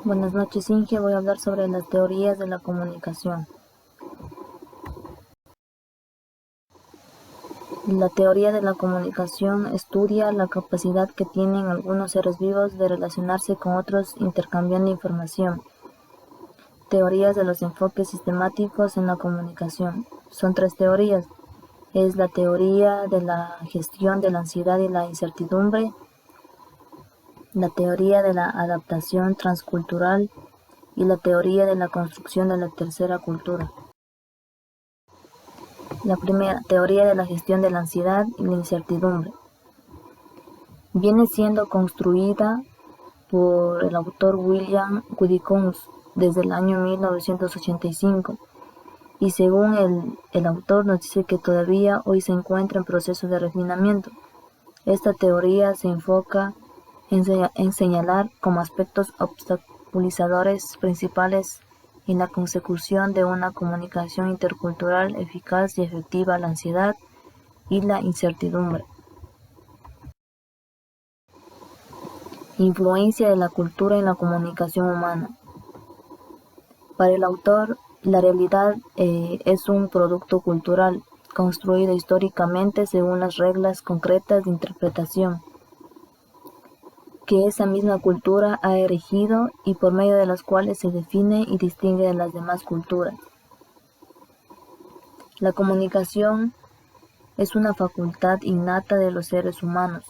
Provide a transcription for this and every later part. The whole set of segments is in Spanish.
Buenas noches, Inge. Voy a hablar sobre las teorías de la comunicación. La teoría de la comunicación estudia la capacidad que tienen algunos seres vivos de relacionarse con otros intercambiando información. Teorías de los enfoques sistemáticos en la comunicación. Son tres teorías. Es la teoría de la gestión de la ansiedad y la incertidumbre, la teoría de la adaptación transcultural y la teoría de la construcción de la tercera cultura. La primera, teoría de la gestión de la ansiedad y la incertidumbre. Viene siendo construida por el autor William Wilkins desde el año 1985 y según el autor nos dice que todavía hoy se encuentra en proceso de refinamiento. Esta teoría se enfoca en señalar como aspectos obstaculizadores principales en la consecución de una comunicación intercultural eficaz y efectiva la ansiedad y la incertidumbre. Influencia de la cultura en la comunicación humana. Para el autor, la realidad es un producto cultural, construido históricamente según las reglas concretas de interpretación que esa misma cultura ha erigido y por medio de las cuales se define y distingue de las demás culturas. La comunicación es una facultad innata de los seres humanos.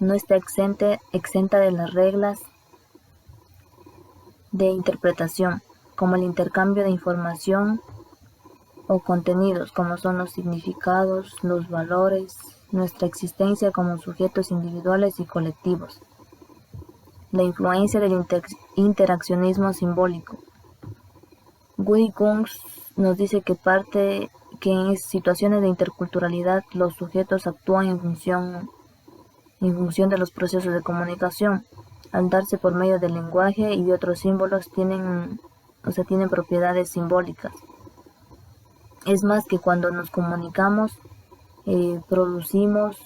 No está exenta de las reglas de interpretación, como el intercambio de información o contenidos, como son los significados, los valores, nuestra existencia como sujetos individuales y colectivos. La influencia del interaccionismo simbólico. Wilkins nos dice que en situaciones de interculturalidad los sujetos actúan en función de los procesos de comunicación, al darse por medio del lenguaje y otros símbolos tienen propiedades simbólicas. Es más que cuando nos comunicamos, producimos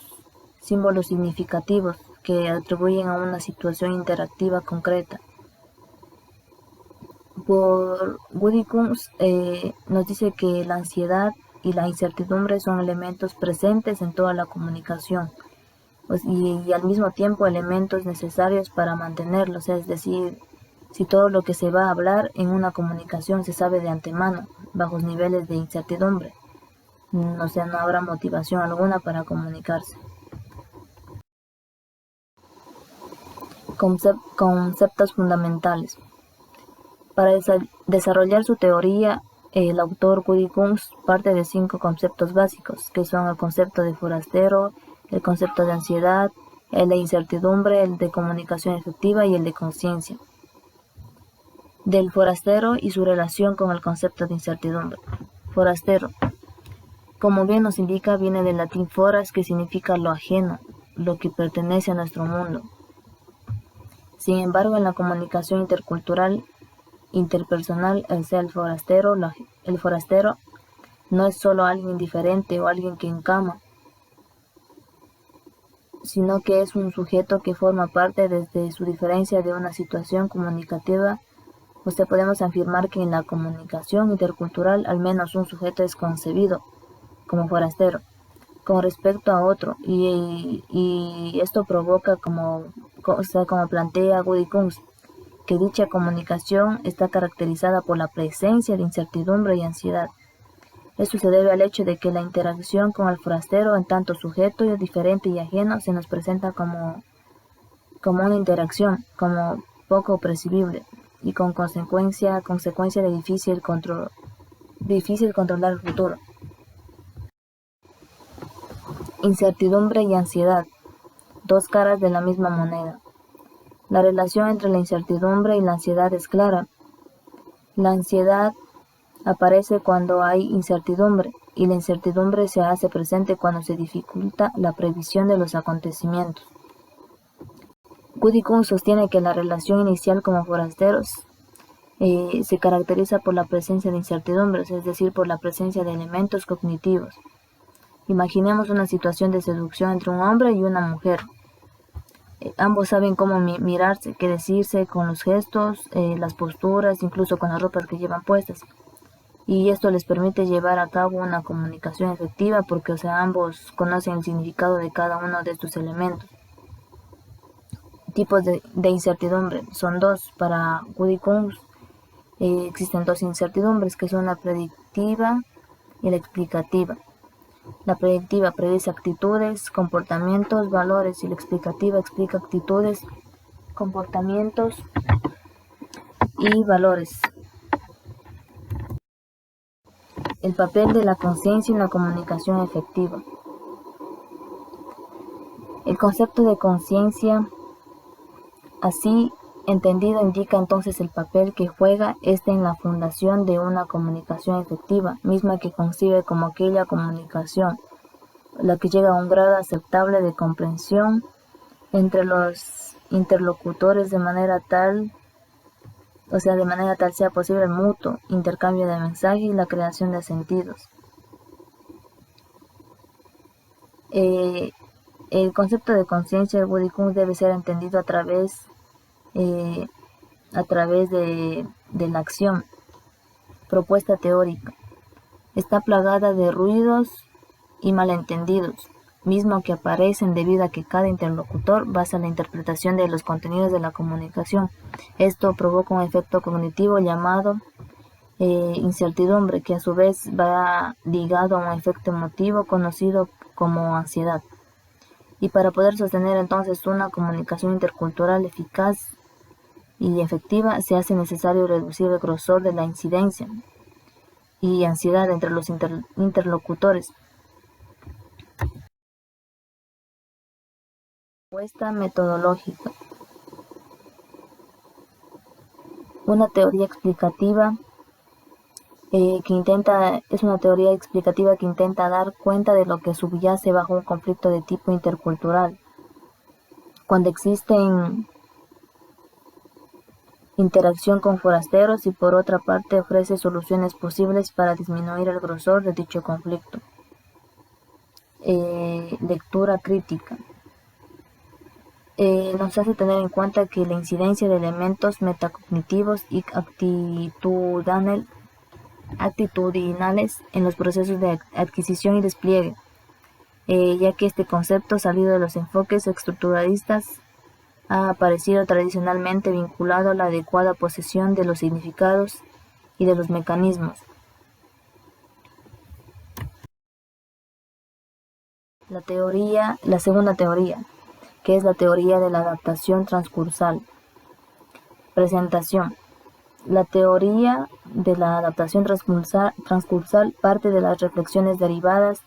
símbolos significativos que atribuyen a una situación interactiva concreta. Por Wilkins nos dice que la ansiedad y la incertidumbre son elementos presentes en toda la comunicación y al mismo tiempo elementos necesarios para mantenerlos, es decir, si todo lo que se va a hablar en una comunicación se sabe de antemano, bajos niveles de incertidumbre, no habrá motivación alguna para comunicarse. Conceptos fundamentales. Para desarrollar su teoría, el autor Wilkins parte de 5 conceptos básicos, que son el concepto de forastero, el concepto de ansiedad, el de incertidumbre, el de comunicación efectiva y el de conciencia. Del forastero y su relación con el concepto de incertidumbre. Forastero, como bien nos indica, viene del latín foras, que significa lo ajeno, lo que pertenece a nuestro mundo. Sin embargo, en la comunicación interpersonal, el forastero no es solo alguien indiferente o alguien que encama, sino que es un sujeto que forma parte desde su diferencia de una situación comunicativa. Podemos afirmar que en la comunicación intercultural al menos un sujeto es concebido como forastero con respecto a otro y esto provoca como plantea Wilkins, que dicha comunicación está caracterizada por la presencia de incertidumbre y ansiedad. Esto se debe al hecho de que la interacción con el forastero en tanto sujeto y diferente y ajeno se nos presenta como una interacción, como poco percibible y con consecuencia de difícil controlar el futuro. Incertidumbre y ansiedad, dos caras de la misma moneda. La relación entre la incertidumbre y la ansiedad es clara. La ansiedad aparece cuando hay incertidumbre y la incertidumbre se hace presente cuando se dificulta la previsión de los acontecimientos. Wilkins sostiene que la relación inicial como forasteros se caracteriza por la presencia de incertidumbres, es decir, por la presencia de elementos cognitivos. Imaginemos una situación de seducción entre un hombre y una mujer. Ambos saben cómo mirarse, qué decirse con los gestos, las posturas, incluso con las ropas que llevan puestas. Y esto les permite llevar a cabo una comunicación efectiva porque, o sea, ambos conocen el significado de cada uno de estos elementos. Tipos de incertidumbre son dos. Para Woody Kunz existen dos incertidumbres que son la predictiva y la explicativa. La predictiva predice actitudes, comportamientos, valores y la explicativa explica actitudes, comportamientos y valores. El papel de la conciencia en la comunicación efectiva. El concepto de conciencia, así entendido, indica entonces el papel que juega éste en la fundación de una comunicación efectiva, misma que concibe como aquella comunicación la que llega a un grado aceptable de comprensión entre los interlocutores de manera tal sea posible el mutuo intercambio de mensajes y la creación de sentidos. El concepto de conciencia de Woody Kunz debe ser entendido a través de la acción, propuesta teórica. Está plagada de ruidos y malentendidos, mismo que aparecen debido a que cada interlocutor basa la interpretación de los contenidos de la comunicación. Esto provoca un efecto cognitivo llamado incertidumbre, que a su vez va ligado a un efecto emotivo conocido como ansiedad. Y para poder sostener entonces una comunicación intercultural eficaz y efectiva, se hace necesario reducir el grosor de la incidencia y ansiedad entre los interlocutores. Propuesta metodológica. Una teoría explicativa es una teoría explicativa que intenta dar cuenta de lo que subyace bajo un conflicto de tipo intercultural. Cuando existen interacción con forasteros y por otra parte ofrece soluciones posibles para disminuir el grosor de dicho conflicto. Lectura crítica. Nos hace tener en cuenta que la incidencia de elementos metacognitivos y actitudinales en los procesos de adquisición y despliegue, ya que este concepto, salido de los enfoques estructuralistas, ha aparecido tradicionalmente vinculado a la adecuada posesión de los significados y de los mecanismos. La segunda teoría, que es la teoría de la adaptación transcursal. Presentación. La teoría de la adaptación transcursal parte de las reflexiones derivadas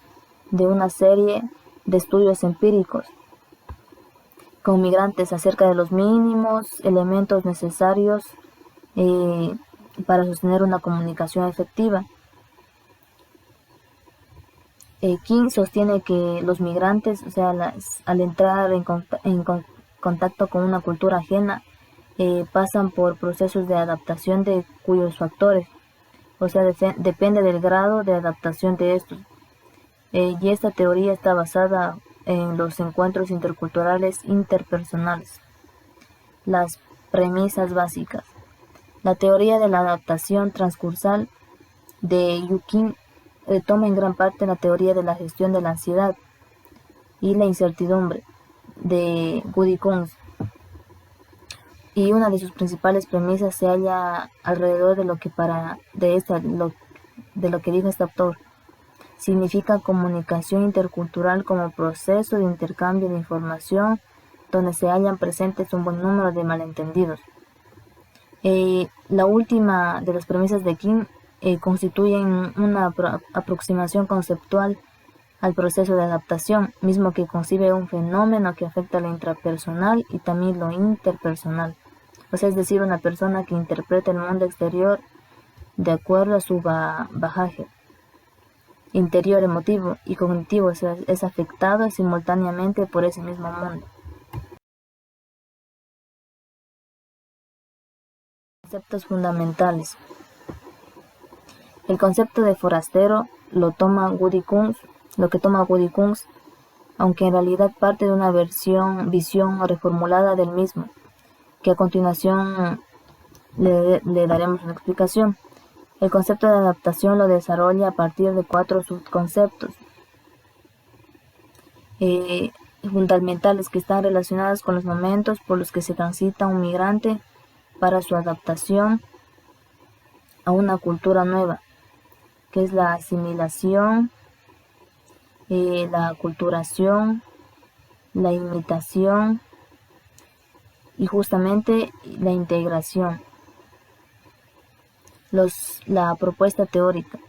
de una serie de estudios empíricos con migrantes acerca de los mínimos elementos necesarios para sostener una comunicación efectiva. King sostiene que los migrantes, al entrar en contacto con una cultura ajena, pasan por procesos de adaptación de cuyos factores, depende del grado de adaptación de estos. Y esta teoría está basada en los encuentros interculturales interpersonales. Las premisas básicas. La teoría de la adaptación transcursal de King retoma en gran parte la teoría de la gestión de la ansiedad y la incertidumbre de Woody Kunz, y una de sus principales premisas se halla alrededor de lo que dijo este autor. Significa comunicación intercultural como proceso de intercambio de información donde se hallan presentes un buen número de malentendidos. La última de las premisas de King constituyen una aproximación conceptual al proceso de adaptación, mismo que concibe un fenómeno que afecta lo intrapersonal y también lo interpersonal. Es decir, una persona que interpreta el mundo exterior de acuerdo a su bagaje interior emotivo y cognitivo, es afectado simultáneamente por ese mismo mundo. Conceptos fundamentales. El concepto de forastero lo que toma Woody Kunz aunque en realidad parte de una visión reformulada del mismo, que a continuación le daremos una explicación. El concepto de adaptación lo desarrolla a partir de 4 subconceptos fundamentales que están relacionados con los momentos por los que se transita un migrante para su adaptación a una cultura nueva, que es la asimilación, la aculturación, la imitación y justamente la integración. La propuesta teórica.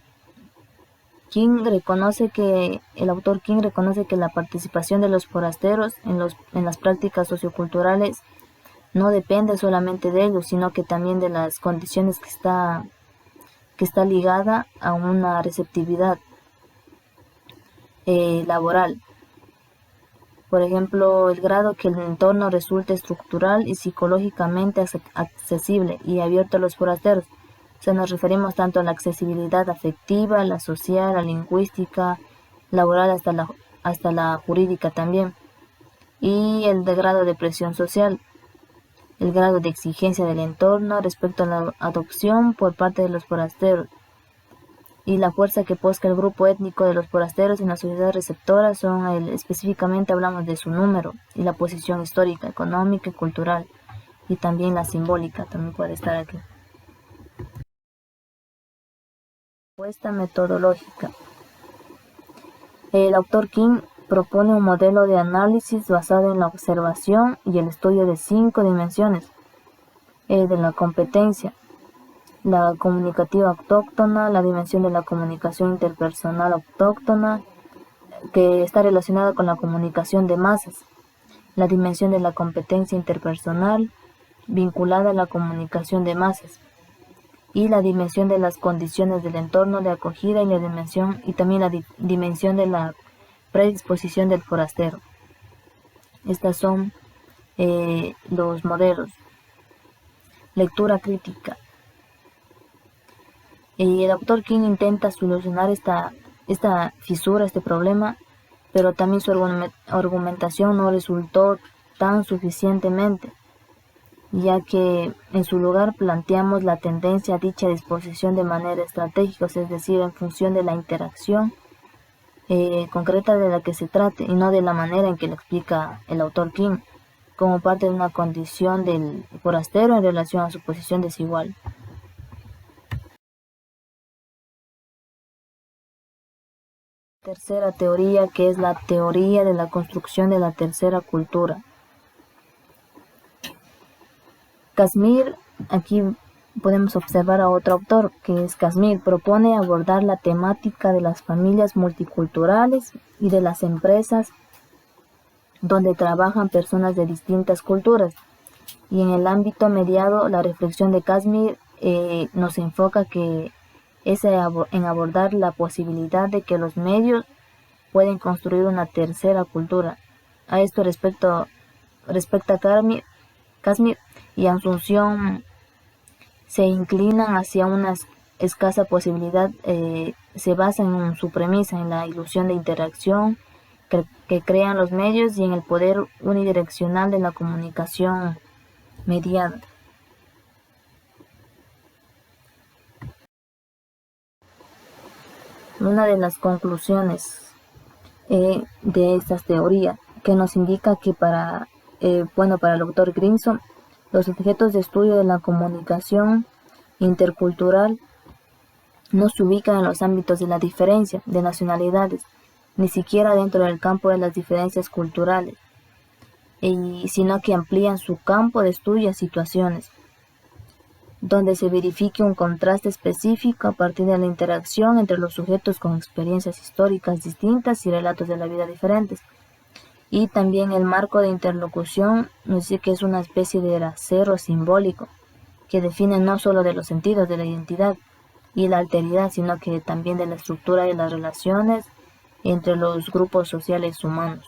El autor King reconoce que la participación de los forasteros en las prácticas socioculturales no depende solamente de ellos, sino que también de las condiciones que está ligada a una receptividad laboral. Por ejemplo, el grado que el entorno resulte estructural y psicológicamente accesible y abierto a los forasteros. O sea, nos referimos tanto a la accesibilidad afectiva, la social, la lingüística, laboral, hasta la jurídica también. Y el de grado de presión social, el grado de exigencia del entorno respecto a la adopción por parte de los forasteros. Y la fuerza que posee el grupo étnico de los forasteros en la sociedad receptora específicamente hablamos de su número y la posición histórica, económica y cultural, y también la simbólica también puede estar aquí. Propuesta metodológica. El autor King propone un modelo de análisis basado en la observación y el estudio de 5 dimensiones de la competencia: la comunicativa autóctona, la dimensión de la comunicación interpersonal autóctona, que está relacionada con la comunicación de masas, la dimensión de la competencia interpersonal vinculada a la comunicación de masas, y la dimensión de las condiciones del entorno de acogida y también la dimensión de la predisposición del forastero. Estas son los modelos. Lectura crítica. Y el autor King intenta solucionar esta fisura, este problema, pero también su argumentación no resultó tan suficientemente, ya que en su lugar planteamos la tendencia a dicha disposición de manera estratégica, es decir, en función de la interacción concreta de la que se trate y no de la manera en que lo explica el autor King, como parte de una condición del forastero en relación a su posición desigual. Tercera teoría, que es la teoría de la construcción de la tercera cultura. Kazmir, aquí podemos observar a otro autor, que es Kazmir, propone abordar la temática de las familias multiculturales y de las empresas donde trabajan personas de distintas culturas. Y en el ámbito mediado, la reflexión de Kazmir nos enfoca en abordar la posibilidad de que los medios pueden construir una tercera cultura. A esto respecta Kazmir y Asunción se inclinan hacia una escasa posibilidad, se basan en su premisa, en la ilusión de interacción que crean los medios y en el poder unidireccional de la comunicación mediada. Una de las conclusiones de estas teorías que nos indica que para el doctor Grimson, los objetos de estudio de la comunicación intercultural no se ubican en los ámbitos de la diferencia de nacionalidades, ni siquiera dentro del campo de las diferencias culturales, sino que amplían su campo de estudio a situaciones donde se verifique un contraste específico a partir de la interacción entre los sujetos con experiencias históricas distintas y relatos de la vida diferentes. Y también el marco de interlocución nos dice que es una especie de rasero simbólico que define no solo de los sentidos de la identidad y la alteridad, sino que también de la estructura de las relaciones entre los grupos sociales humanos.